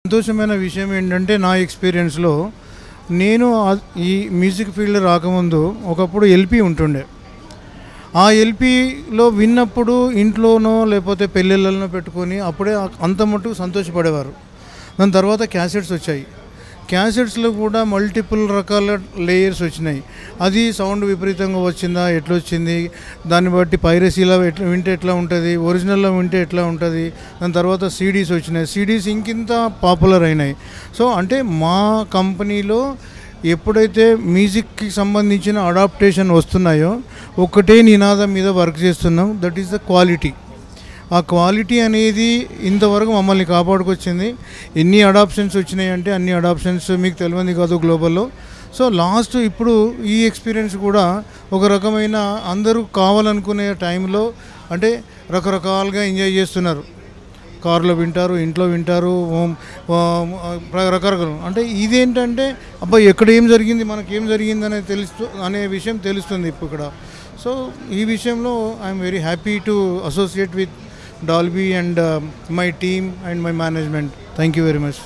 సంతోషమైన విషయం ఏంటంటే నా ఎక్స్పీరియన్స్‌లో నేను ఈ మ్యూజిక్ ఫీల్డ్ రాకముందు ఒకప్పుడు ఎల్‌పీ ఉంటుండే. ఆ ఎల్‌పీలో విన్నప్పుడు ఇంట్లోనో లేకపోతే పెళ్ళిళ్ళలో పెట్టుకొని అప్పుడే అంత మట్టుకు సంతోషపడేవారు. దాని తర్వాత క్యాసెట్స్ వచ్చాయి. క్యాసెట్స్‌లో కూడా మల్టిపుల్ రకాల లేయర్స్ వచ్చినాయి. అది సౌండ్ విపరీతంగా వచ్చిందా? ఎట్లొచ్చింది? దాన్ని బట్టి పైరసీలో వింటే ఎట్లా ఉంటుంది? ఒరిజినల్‌లో వింటే ఎట్లా ఉంటుంది? దాని తర్వాత సీడీస్ వచ్చినాయి. సీడీస్ ఇంకింత పాపులర్ అయినాయి. సో అంటే మా కంపెనీలో ఎప్పుడైతే మ్యూజిక్‌కి సంబంధించిన అడాప్టేషన్ వస్తున్నాయో ఒకటే నినాదం మీద వర్క్ చేస్తున్నాం. That is the quality. ఆ క్వాలిటీ అనేది ఇంతవరకు మమ్మల్ని కాపాడుకొచ్చింది. ఎన్ని అడాప్షన్స్ వచ్చినాయంటే అన్ని అడాప్షన్స్ మీకు తెలియదు కాదు గ్లోబల్లో. సో లాస్ట్ ఇప్పుడు ఈ ఎక్స్పీరియన్స్ కూడా ఒక రకమైన అందరూ కావాలనుకునే టైంలో అంటే రకరకాలుగా ఎంజాయ్ చేస్తున్నారు. కారులో వింటారు, ఇంట్లో వింటారు, రకరకాలు. అంటే ఇదేంటంటే అబ్బాయి ఎక్కడ ఏం జరిగింది, మనకేం జరిగింది అనేది అనే విషయం తెలుస్తుంది ఇప్పుడు ఇక్కడ. సో ఈ విషయంలో I'm very happy to associate with Dolby and my team and my management. Thank you very much.